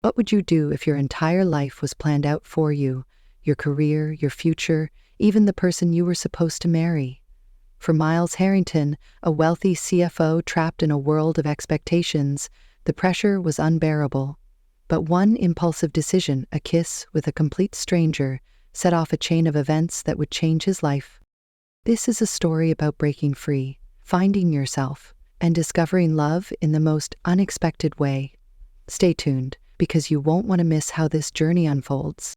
What would you do if your entire life was planned out for you, your career, your future, even the person you were supposed to marry? For Miles Harrington, a wealthy CFO trapped in a world of expectations, the pressure was unbearable. But one impulsive decision, a kiss with a complete stranger, set off a chain of events that would change his life. This is a story about breaking free, finding yourself, and discovering love in the most unexpected way. Stay tuned, because you won't want to miss how this journey unfolds.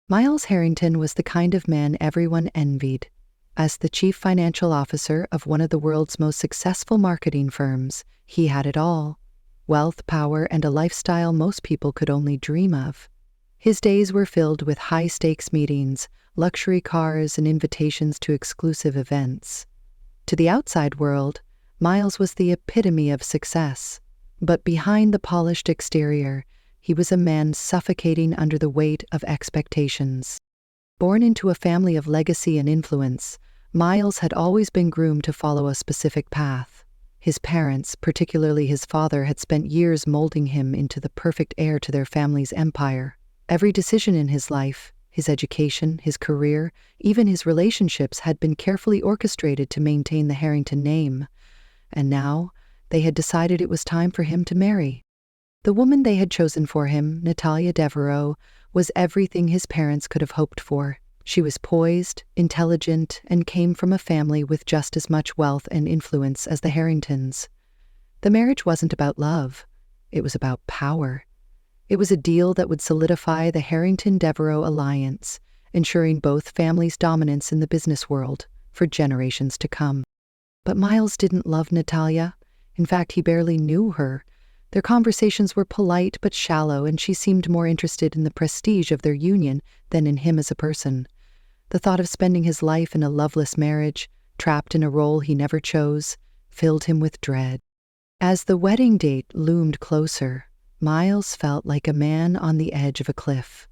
Miles Harrington was the kind of man everyone envied. As the chief financial officer of one of the world's most successful marketing firms, he had it all: wealth, power, and a lifestyle most people could only dream of. His days were filled with high-stakes meetings, luxury cars, and invitations to exclusive events. To the outside world, Miles was the epitome of success. But behind the polished exterior, he was a man suffocating under the weight of expectations. Born into a family of legacy and influence, Miles had always been groomed to follow a specific path. His parents, particularly his father, had spent years molding him into the perfect heir to their family's empire. Every decision in his life, his education, his career, even his relationships had been carefully orchestrated to maintain the Harrington name. And now, they had decided it was time for him to marry. The woman they had chosen for him, Natalia Devereaux, was everything his parents could have hoped for. She was poised, intelligent, and came from a family with just as much wealth and influence as the Harringtons. The marriage wasn't about love. It was about power. It was a deal that would solidify the Harrington-Devereaux alliance, ensuring both families' dominance in the business world for generations to come. But Miles didn't love Natalia. In fact, he barely knew her. Their conversations were polite but shallow, and she seemed more interested in the prestige of their union than in him as a person. The thought of spending his life in a loveless marriage, trapped in a role he never chose, filled him with dread. As the wedding date loomed closer, Miles felt like a man on the edge of a cliff.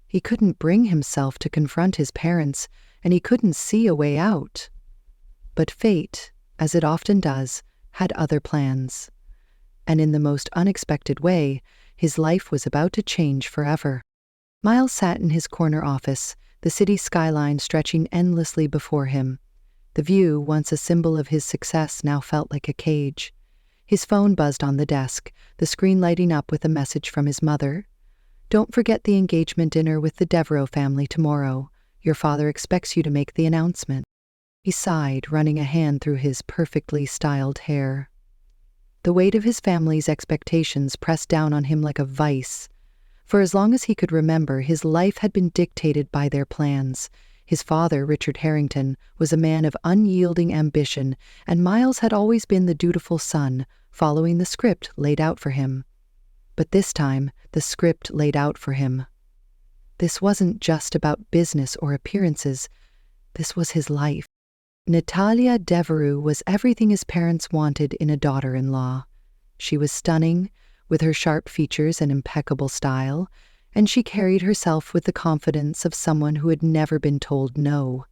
He couldn't bring himself to confront his parents, and he couldn't see a way out. But fate, as it often does, had other plans. And in the most unexpected way, his life was about to change forever. Miles sat in his corner office, the city skyline stretching endlessly before him. The view, once a symbol of his success, now felt like a cage. His phone buzzed on the desk, the screen lighting up with a message from his mother. "Don't forget the engagement dinner with the Devereaux family tomorrow. Your father expects you to make the announcement." He sighed, running a hand through his perfectly styled hair. The weight of his family's expectations pressed down on him like a vice. For as long as he could remember, his life had been dictated by their plans. His father, Richard Harrington, was a man of unyielding ambition, and Miles had always been the dutiful son, following the script laid out for him. But this time, the script laid out for him. This wasn't just about business or appearances. This was his life. Natalia Devereaux was everything his parents wanted in a daughter-in-law. She was stunning, with her sharp features and impeccable style, and she carried herself with the confidence of someone who had never been told no.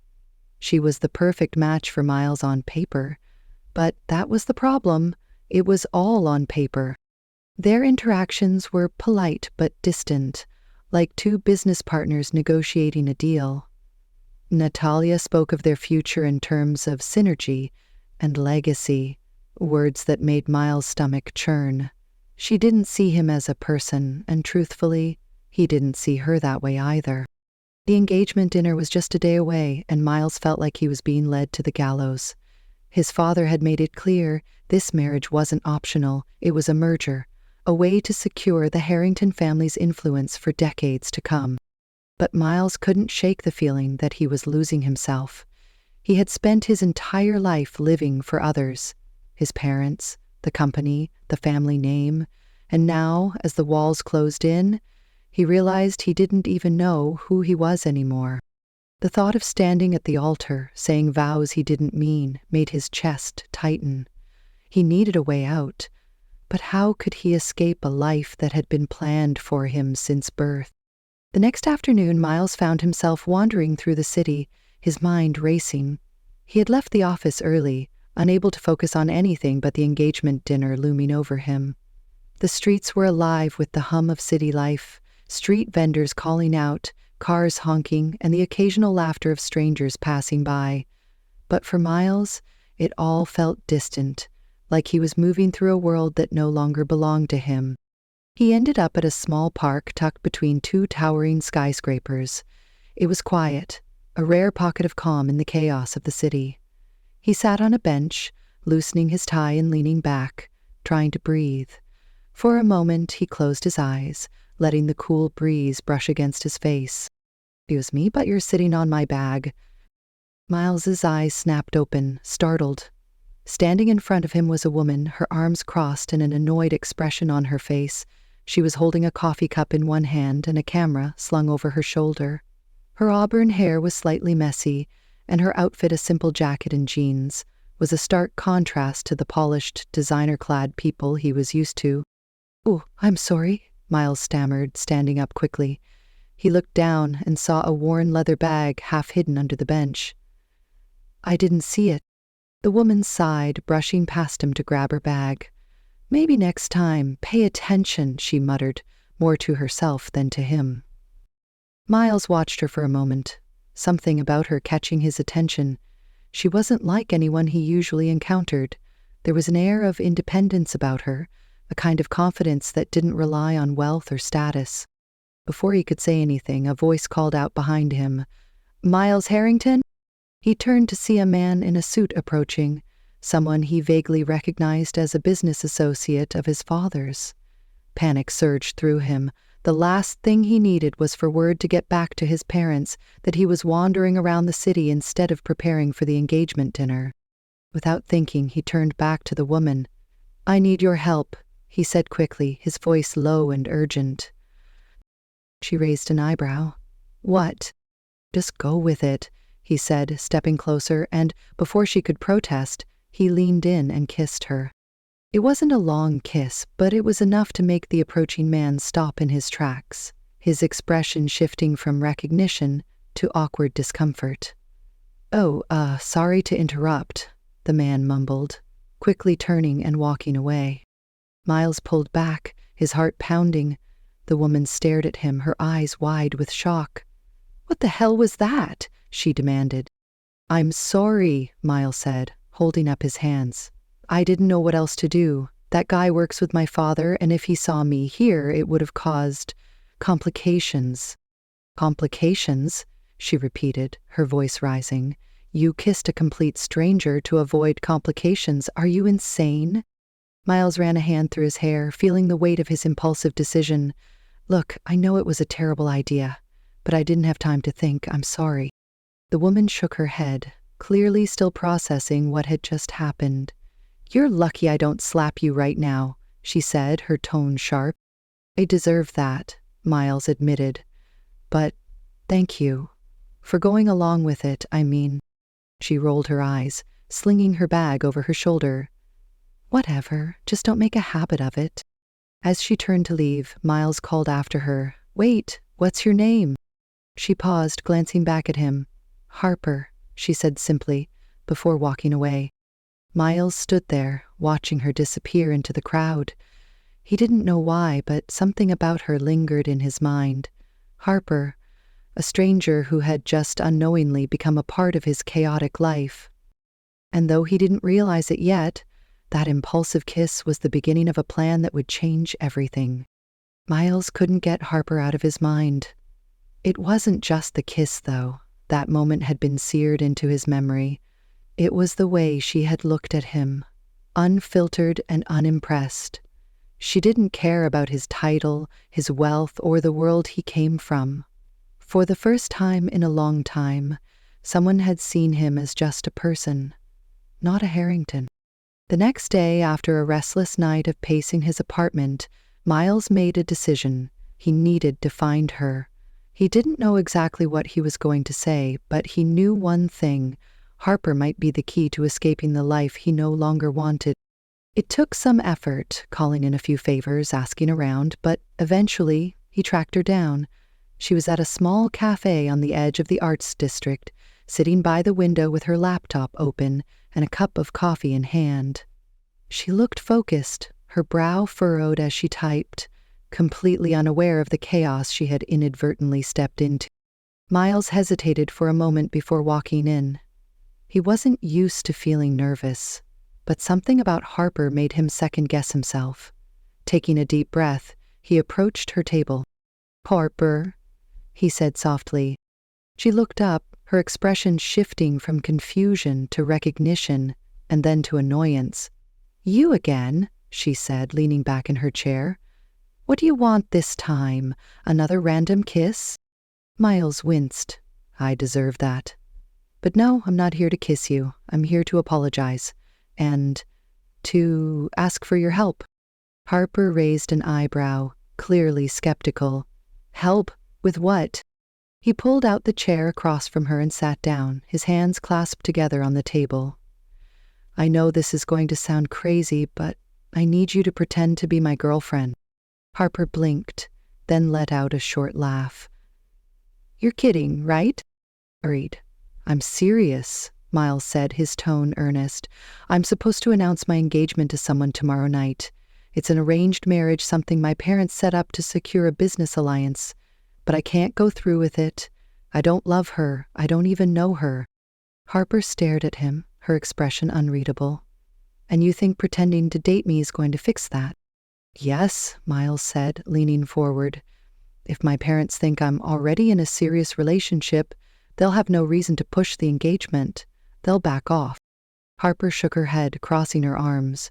She was the perfect match for Miles on paper, but that was the problem. It was all on paper. Their interactions were polite but distant, like two business partners negotiating a deal. Natalia spoke of their future in terms of synergy and legacy, words that made Miles' stomach churn. She didn't see him as a person, and truthfully, he didn't see her that way either. The engagement dinner was just a day away, and Miles felt like he was being led to the gallows. His father had made it clear this marriage wasn't optional, it was a merger, a way to secure the Harrington family's influence for decades to come. But Miles couldn't shake the feeling that he was losing himself. He had spent his entire life living for others, his parents, the company, the family name, and now, as the walls closed in, he realized he didn't even know who he was anymore. The thought of standing at the altar, saying vows he didn't mean, made his chest tighten. He needed a way out, but how could he escape a life that had been planned for him since birth? The next afternoon, Miles found himself wandering through the city, his mind racing. He had left the office early, unable to focus on anything but the engagement dinner looming over him. The streets were alive with the hum of city life, street vendors calling out, cars honking, and the occasional laughter of strangers passing by. But for Miles, it all felt distant, like he was moving through a world that no longer belonged to him. He ended up at a small park tucked between two towering skyscrapers. It was quiet, a rare pocket of calm in the chaos of the city. He sat on a bench, loosening his tie and leaning back, trying to breathe. For a moment, he closed his eyes, letting the cool breeze brush against his face. "Excuse me, but you're sitting on my bag." Miles's eyes snapped open, startled. Standing in front of him was a woman, her arms crossed and an annoyed expression on her face. She was holding a coffee cup in one hand and a camera slung over her shoulder. Her auburn hair was slightly messy, and her outfit, a simple jacket and jeans, was a stark contrast to the polished, designer-clad people he was used to. "Oh, I'm sorry," Miles stammered, standing up quickly. He looked down and saw a worn leather bag half hidden under the bench. "I didn't see it." The woman sighed, brushing past him to grab her bag. "Maybe next time, pay attention," she muttered, more to herself than to him. Miles watched her for a moment, something about her catching his attention. She wasn't like anyone he usually encountered. There was an air of independence about her, a kind of confidence that didn't rely on wealth or status. Before he could say anything, a voice called out behind him, "Miles Harrington?" He turned to see a man in a suit approaching, someone he vaguely recognized as a business associate of his father's. Panic surged through him. The last thing he needed was for word to get back to his parents that he was wandering around the city instead of preparing for the engagement dinner. Without thinking, he turned back to the woman. "I need your help," he said quickly, his voice low and urgent. She raised an eyebrow. "What?" "Just go with it," he said, stepping closer, and, before she could protest, he leaned in and kissed her. It wasn't a long kiss, but it was enough to make the approaching man stop in his tracks, his expression shifting from recognition to awkward discomfort. "Oh, sorry to interrupt," the man mumbled, quickly turning and walking away. Miles pulled back, his heart pounding. The woman stared at him, her eyes wide with shock. "What the hell was that?" she demanded. "I'm sorry," Miles said, holding up his hands. "I didn't know what else to do. That guy works with my father, and if he saw me here, it would have caused complications." "Complications?" she repeated, her voice rising. "You kissed a complete stranger to avoid complications. Are you insane?" Miles ran a hand through his hair, feeling the weight of his impulsive decision. "Look, I know it was a terrible idea, but I didn't have time to think. I'm sorry." The woman shook her head, clearly still processing what had just happened. "You're lucky I don't slap you right now," she said, her tone sharp. "I deserve that," Miles admitted. "But thank you. For going along with it, I mean." She rolled her eyes, slinging her bag over her shoulder. "Whatever, just don't make a habit of it." As she turned to leave, Miles called after her, "Wait, what's your name?" She paused, glancing back at him. "Harper," she said simply, before walking away. Miles stood there, watching her disappear into the crowd. He didn't know why, but something about her lingered in his mind. Harper, a stranger who had just unknowingly become a part of his chaotic life. And though he didn't realize it yet, that impulsive kiss was the beginning of a plan that would change everything. Miles couldn't get Harper out of his mind. It wasn't just the kiss, though. That moment had been seared into his memory. It was the way she had looked at him, unfiltered and unimpressed. She didn't care about his title, his wealth, or the world he came from. For the first time in a long time, someone had seen him as just a person, not a Harrington. The next day, after a restless night of pacing his apartment, Miles made a decision. He needed to find her. He didn't know exactly what he was going to say, but he knew one thing. Harper might be the key to escaping the life he no longer wanted. It took some effort, calling in a few favors, asking around, but eventually he tracked her down. She was at a small cafe on the edge of the arts district, sitting by the window with her laptop open and a cup of coffee in hand. She looked focused, her brow furrowed as she typed, completely unaware of the chaos she had inadvertently stepped into. Miles hesitated for a moment before walking in. He wasn't used to feeling nervous, but something about Harper made him second-guess himself. Taking a deep breath, he approached her table. "Harper," he said softly. She looked up, her expression shifting from confusion to recognition and then to annoyance. "You again," she said, leaning back in her chair. "What do you want this time? Another random kiss?" Miles winced. "I deserve that. But no, I'm not here to kiss you. I'm here to apologize. And to ask for your help." Harper raised an eyebrow, clearly skeptical. "Help? With what?" He pulled out the chair across from her and sat down, his hands clasped together on the table. "I know this is going to sound crazy, but I need you to pretend to be my girlfriend." Harper blinked, then let out a short laugh. "You're kidding, right?" "Worried. I'm serious," Miles said, his tone earnest. "I'm supposed to announce my engagement to someone tomorrow night. It's an arranged marriage, something my parents set up to secure a business alliance. But I can't go through with it. I don't love her. I don't even know her." Harper stared at him, her expression unreadable. "And you think pretending to date me is going to fix that?" "Yes," Miles said, leaning forward. "If my parents think I'm already in a serious relationship, they'll have no reason to push the engagement. They'll back off." Harper shook her head, crossing her arms.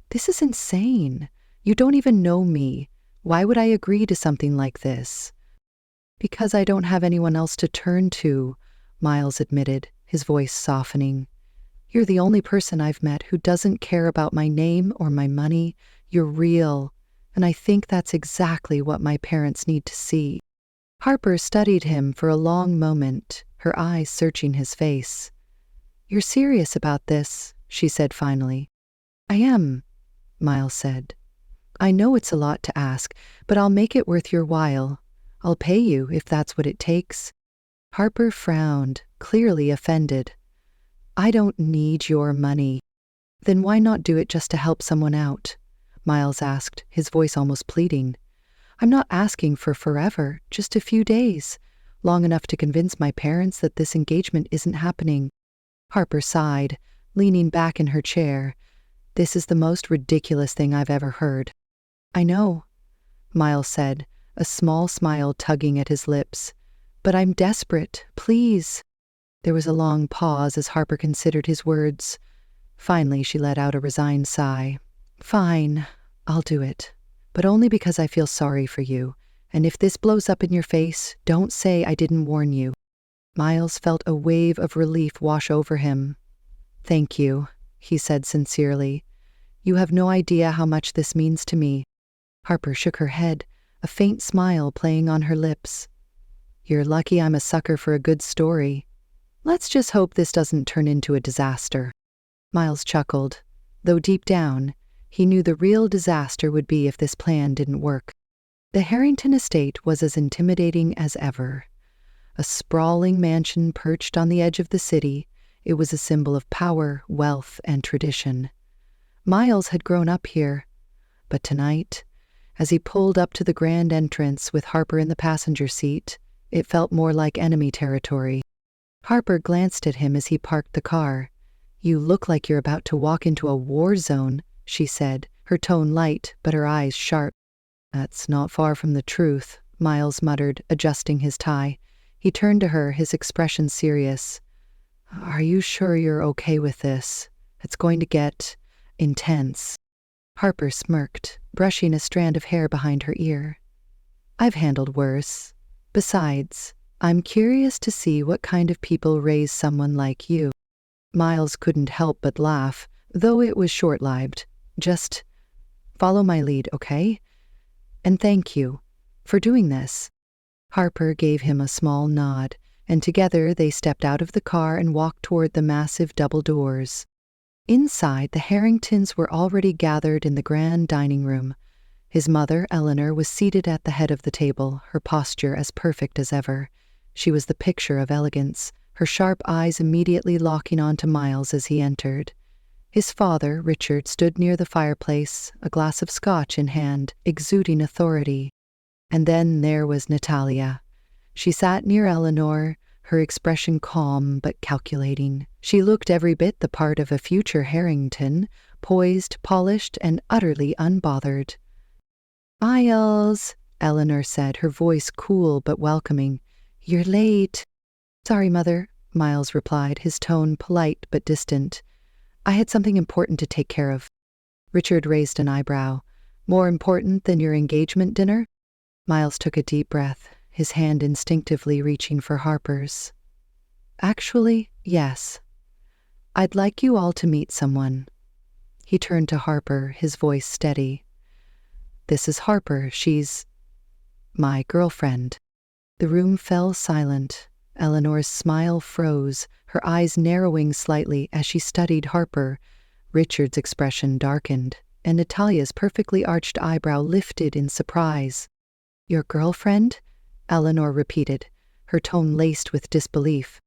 "This is insane. You don't even know me. Why would I agree to something like this?" "Because I don't have anyone else to turn to," Miles admitted, his voice softening. "You're the only person I've met who doesn't care about my name or my money. You're real, and I think that's exactly what my parents need to see." Harper studied him for a long moment, her eyes searching his face. "You're serious about this," she said finally. "I am," Miles said. "I know it's a lot to ask, but I'll make it worth your while. I'll pay you if that's what it takes." Harper frowned, clearly offended. "I don't need your money." "Then why not do it just to help someone out?" Miles asked, his voice almost pleading. "I'm not asking for forever, just a few days, long enough to convince my parents that this engagement isn't happening." Harper sighed, leaning back in her chair. "This is the most ridiculous thing I've ever heard." "I know," Miles said, a small smile tugging at his lips. "But I'm desperate, please." There was a long pause as Harper considered his words. Finally, she let out a resigned sigh. "Fine, I'll do it. But only because I feel sorry for you. And if this blows up in your face, don't say I didn't warn you." Miles felt a wave of relief wash over him. "Thank you," he said sincerely. "You have no idea how much this means to me." Harper shook her head, a faint smile playing on her lips. "You're lucky I'm a sucker for a good story. Let's just hope this doesn't turn into a disaster." Miles chuckled, though deep down, he knew the real disaster would be if this plan didn't work. The Harrington estate was as intimidating as ever. A sprawling mansion perched on the edge of the city, it was a symbol of power, wealth, and tradition. Miles had grown up here, but tonight, as he pulled up to the grand entrance with Harper in the passenger seat, it felt more like enemy territory. Harper glanced at him as he parked the car. "You look like you're about to walk into a war zone," she said, her tone light but her eyes sharp. "That's not far from the truth," Miles muttered, adjusting his tie. He turned to her, his expression serious. "Are you sure you're okay with this? It's going to get intense." Harper smirked, brushing a strand of hair behind her ear. "I've handled worse. Besides, I'm curious to see what kind of people raise someone like you." Miles couldn't help but laugh, though it was short-lived. "Just follow my lead, okay? And thank you for doing this." Harper gave him a small nod, and together they stepped out of the car and walked toward the massive double doors. Inside, the Harringtons were already gathered in the grand dining room. His mother, Eleanor, was seated at the head of the table, her posture as perfect as ever. She was the picture of elegance, her sharp eyes immediately locking onto Miles as he entered. His father, Richard, stood near the fireplace, a glass of scotch in hand, exuding authority. And then there was Natalia. She sat near Eleanor, her expression calm but calculating. She looked every bit the part of a future Harrington, poised, polished, and utterly unbothered. "Miles," Eleanor said, her voice cool but welcoming. "You're late." "Sorry, Mother," Miles replied, his tone polite but distant. "I had something important to take care of." Richard raised an eyebrow. "More important than your engagement dinner?" Miles took a deep breath, his hand instinctively reaching for Harper's. "Actually, yes. I'd like you all to meet someone." He turned to Harper, his voice steady. "This is Harper. She's my girlfriend." The room fell silent. Eleanor's smile froze, her eyes narrowing slightly as she studied Harper. Richard's expression darkened, and Natalia's perfectly arched eyebrow lifted in surprise. "Your girlfriend?" Eleanor repeated, her tone laced with disbelief.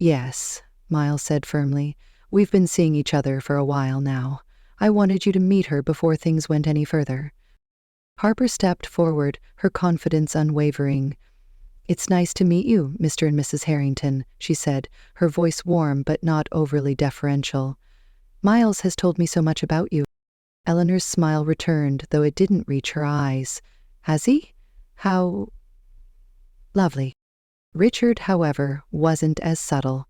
"Yes," Miles said firmly. "We've been seeing each other for a while now. I wanted you to meet her before things went any further." Harper stepped forward, her confidence unwavering. "It's nice to meet you, Mr. and Mrs. Harrington," she said, her voice warm but not overly deferential. "Miles has told me so much about you." Eleanor's smile returned, though it didn't reach her eyes. "Has he? How lovely." Richard, however, wasn't as subtle.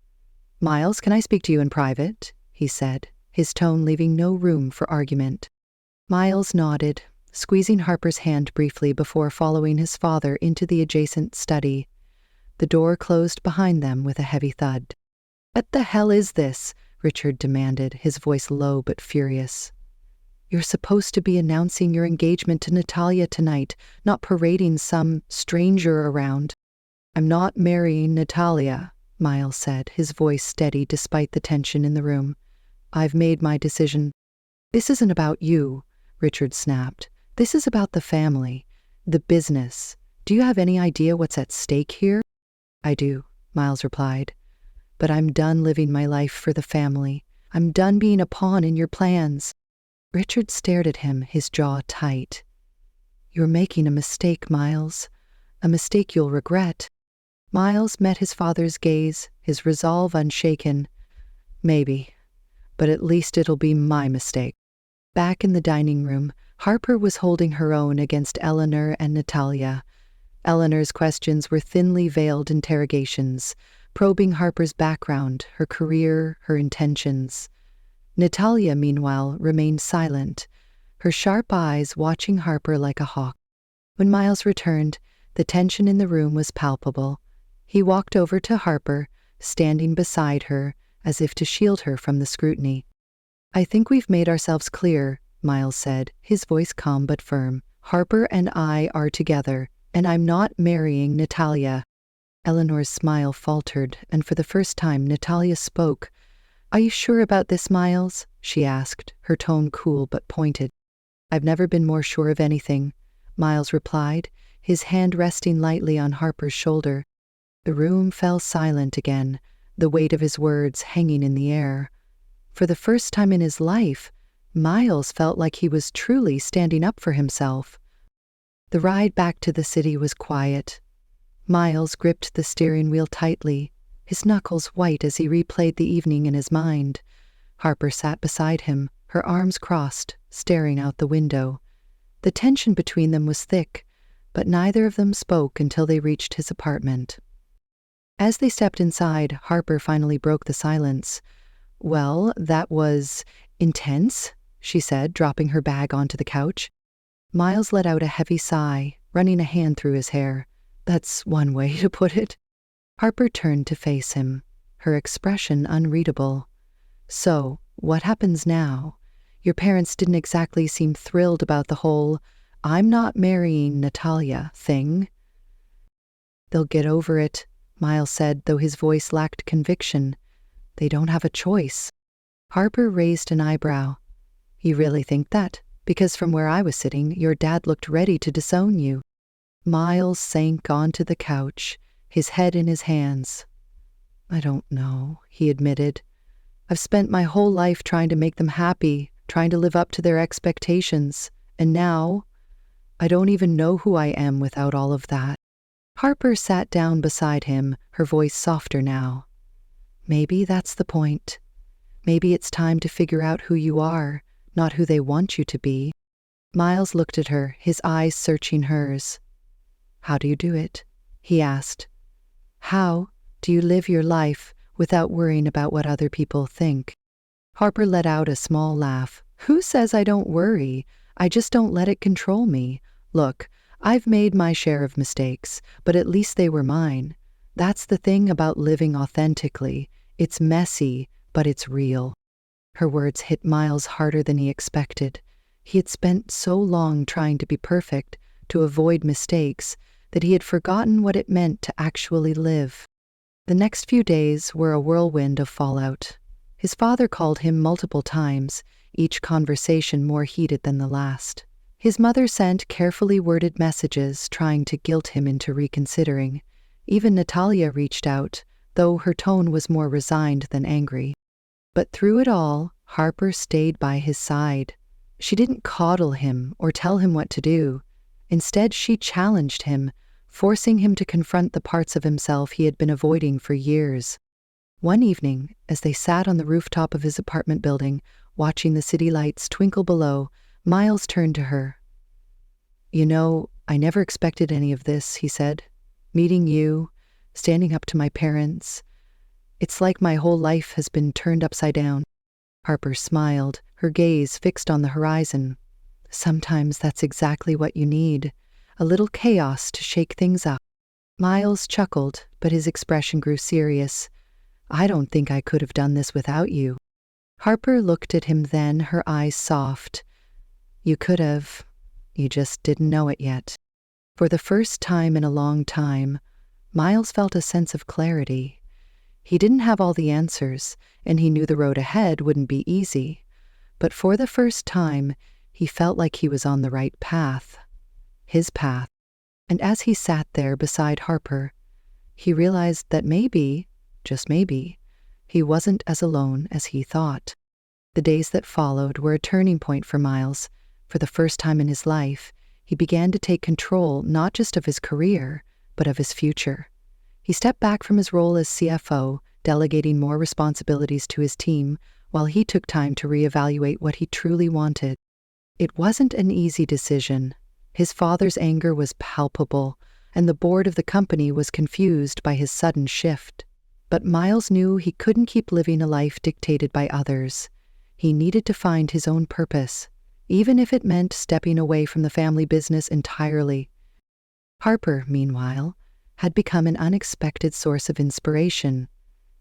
"Miles, can I speak to you in private?" he said, his tone leaving no room for argument. Miles nodded, squeezing Harper's hand briefly before following his father into the adjacent study. The door closed behind them with a heavy thud. "What the hell is this?" Richard demanded, his voice low but furious. "You're supposed to be announcing your engagement to Natalia tonight, not parading some stranger around." "I'm not marrying Natalia," Miles said, his voice steady despite the tension in the room. "I've made my decision." "This isn't about you," Richard snapped. "This is about the family, the business. Do you have any idea what's at stake here?" "I do," Miles replied. "But I'm done living my life for the family. I'm done being a pawn in your plans." Richard stared at him, his jaw tight. "You're making a mistake, Miles. A mistake you'll regret." Miles met his father's gaze, his resolve unshaken. "Maybe, but at least it'll be my mistake." Back in the dining room, Harper was holding her own against Eleanor and Natalia. Eleanor's questions were thinly veiled interrogations, probing Harper's background, her career, her intentions. Natalia, meanwhile, remained silent, her sharp eyes watching Harper like a hawk. When Miles returned, the tension in the room was palpable. He walked over to Harper, standing beside her, as if to shield her from the scrutiny. "I think we've made ourselves clear," Miles said, his voice calm but firm. "Harper and I are together, and I'm not marrying Natalia." Eleanor's smile faltered, and for the first time Natalia spoke. "Are you sure about this, Miles?" she asked, her tone cool but pointed. "I've never been more sure of anything," Miles replied, his hand resting lightly on Harper's shoulder. The room fell silent again, the weight of his words hanging in the air. For the first time in his life, Miles felt like he was truly standing up for himself. The ride back to the city was quiet. Miles gripped the steering wheel tightly, his knuckles white as he replayed the evening in his mind. Harper sat beside him, her arms crossed, staring out the window. The tension between them was thick, but neither of them spoke until they reached his apartment. As they stepped inside, Harper finally broke the silence. "Well, that was intense," she said, dropping her bag onto the couch. Miles let out a heavy sigh, running a hand through his hair. "That's one way to put it." Harper turned to face him, her expression unreadable. "So, what happens now? Your parents didn't exactly seem thrilled about the whole 'I'm not marrying Natalia' thing." "They'll get over it," Miles said, though his voice lacked conviction. "They don't have a choice." Harper raised an eyebrow. "You really think that? Because from where I was sitting, your dad looked ready to disown you." Miles sank onto the couch, his head in his hands. "I don't know," he admitted. I've spent my whole life trying to make them happy, trying to live up to their expectations, and now I don't even know who I am without all of that." Harper sat down beside him, her voice softer now. "Maybe that's the point. Maybe it's time to figure out who you are, not who they want you to be." Miles looked at her, his eyes searching hers. "How do you do it?" he asked. "How do you live your life without worrying about what other people think?" Harper let out a small laugh. "Who says I don't worry? I just don't let it control me. Look, I've made my share of mistakes, but at least they were mine. That's the thing about living authentically. It's messy, but it's real." Her words hit Miles harder than he expected. He had spent so long trying to be perfect, to avoid mistakes, that he had forgotten what it meant to actually live. The next few days were a whirlwind of fallout. His father called him multiple times, each conversation more heated than the last. His mother sent carefully worded messages trying to guilt him into reconsidering. Even Natalia reached out, though her tone was more resigned than angry. But through it all, Harper stayed by his side. She didn't coddle him or tell him what to do. Instead, she challenged him, forcing him to confront the parts of himself he had been avoiding for years. One evening, as they sat on the rooftop of his apartment building, watching the city lights twinkle below, Miles turned to her. "You know, I never expected any of this," he said. "Meeting you, standing up to my parents. It's like my whole life has been turned upside down." Harper smiled, her gaze fixed on the horizon. "Sometimes that's exactly what you need, a little chaos to shake things up." Miles chuckled, but his expression grew serious. "I don't think I could have done this without you." Harper looked at him then, her eyes soft. "You could have. You just didn't know it yet." For the first time in a long time, Miles felt a sense of clarity. He didn't have all the answers, and he knew the road ahead wouldn't be easy. But for the first time, he felt like he was on the right path. His path. And as he sat there beside Harper, he realized that maybe, just maybe, he wasn't as alone as he thought. The days that followed were a turning point for Miles. For the first time in his life, he began to take control not just of his career, but of his future. He stepped back from his role as CFO, delegating more responsibilities to his team, while he took time to reevaluate what he truly wanted. It wasn't an easy decision. His father's anger was palpable, and the board of the company was confused by his sudden shift. But Miles knew he couldn't keep living a life dictated by others. He needed to find his own purpose, even if it meant stepping away from the family business entirely. Harper, meanwhile, had become an unexpected source of inspiration.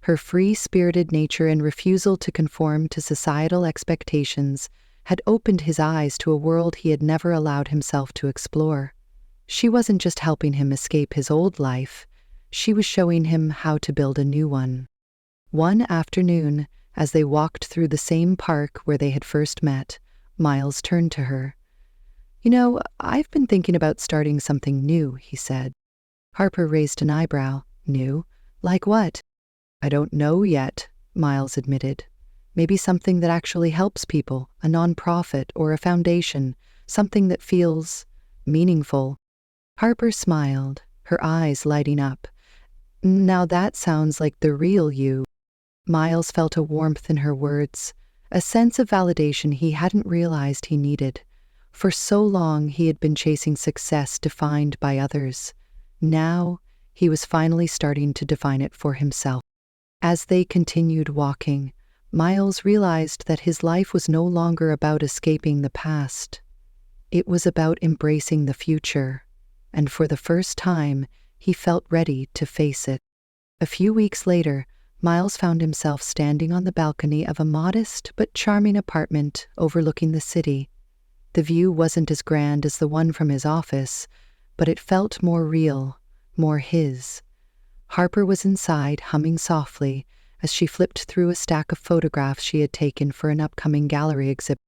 Her free-spirited nature and refusal to conform to societal expectations had opened his eyes to a world he had never allowed himself to explore. She wasn't just helping him escape his old life, she was showing him how to build a new one. One afternoon, as they walked through the same park where they had first met, Miles turned to her. "You know, I've been thinking about starting something new," he said. Harper raised an eyebrow. "New? Like what?" "I don't know yet," Miles admitted. "Maybe something that actually helps people, a nonprofit or a foundation, something that feels meaningful." Harper smiled, her eyes lighting up. "Now that sounds like the real you." Miles felt a warmth in her words, a sense of validation he hadn't realized he needed. For so long he had been chasing success defined by others. Now he was finally starting to define it for himself. As they continued walking, Miles realized that his life was no longer about escaping the past. It was about embracing the future, and for the first time, he felt ready to face it. A few weeks later, Miles found himself standing on the balcony of a modest but charming apartment overlooking the city. The view wasn't as grand as the one from his office, but it felt more real, more his. Harper was inside, humming softly, as she flipped through a stack of photographs she had taken for an upcoming gallery exhibit.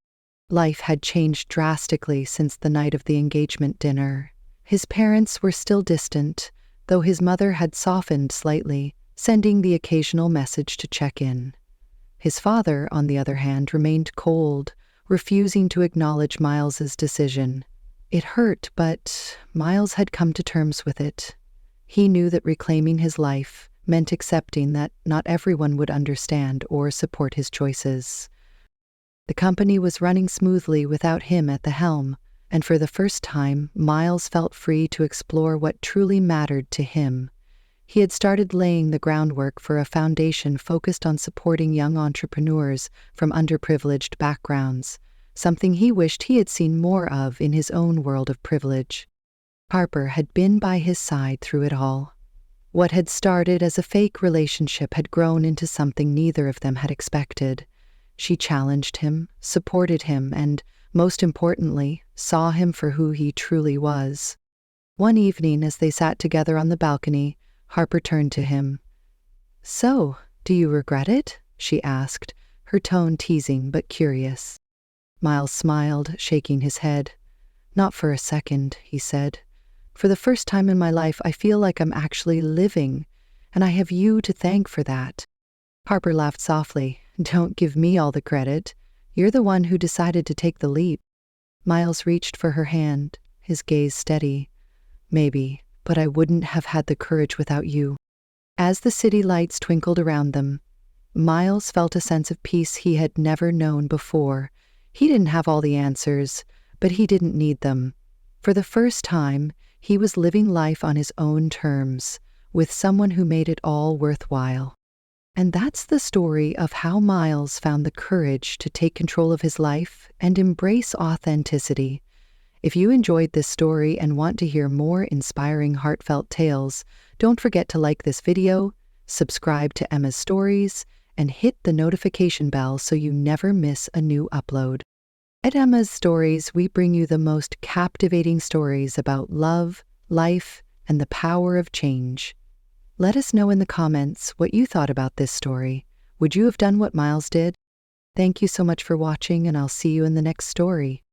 Life had changed drastically since the night of the engagement dinner. His parents were still distant, though his mother had softened slightly, sending the occasional message to check in. His father, on the other hand, remained cold, refusing to acknowledge Miles's decision. It hurt, but Miles had come to terms with it. He knew that reclaiming his life meant accepting that not everyone would understand or support his choices. The company was running smoothly without him at the helm, and for the first time, Miles felt free to explore what truly mattered to him. He had started laying the groundwork for a foundation focused on supporting young entrepreneurs from underprivileged backgrounds, something he wished he had seen more of in his own world of privilege. Harper had been by his side through it all. What had started as a fake relationship had grown into something neither of them had expected. She challenged him, supported him, and, most importantly, saw him for who he truly was. One evening, as they sat together on the balcony, Harper turned to him. "So, do you regret it?" she asked, her tone teasing but curious. Miles smiled, shaking his head. "Not for a second," he said. "For the first time in my life, I feel like I'm actually living, and I have you to thank for that." Harper laughed softly. "Don't give me all the credit. You're the one who decided to take the leap." Miles reached for her hand, his gaze steady. "Maybe, but I wouldn't have had the courage without you." As the city lights twinkled around them, Miles felt a sense of peace he had never known before. He didn't have all the answers, but he didn't need them. For the first time, he was living life on his own terms, with someone who made it all worthwhile. And that's the story of how Miles found the courage to take control of his life and embrace authenticity. If you enjoyed this story and want to hear more inspiring, heartfelt tales, don't forget to like this video, subscribe to Emma's Stories, and hit the notification bell so you never miss a new upload. At Emma's Stories, we bring you the most captivating stories about love, life, and the power of change. Let us know in the comments what you thought about this story. Would you have done what Miles did? Thank you so much for watching, and I'll see you in the next story.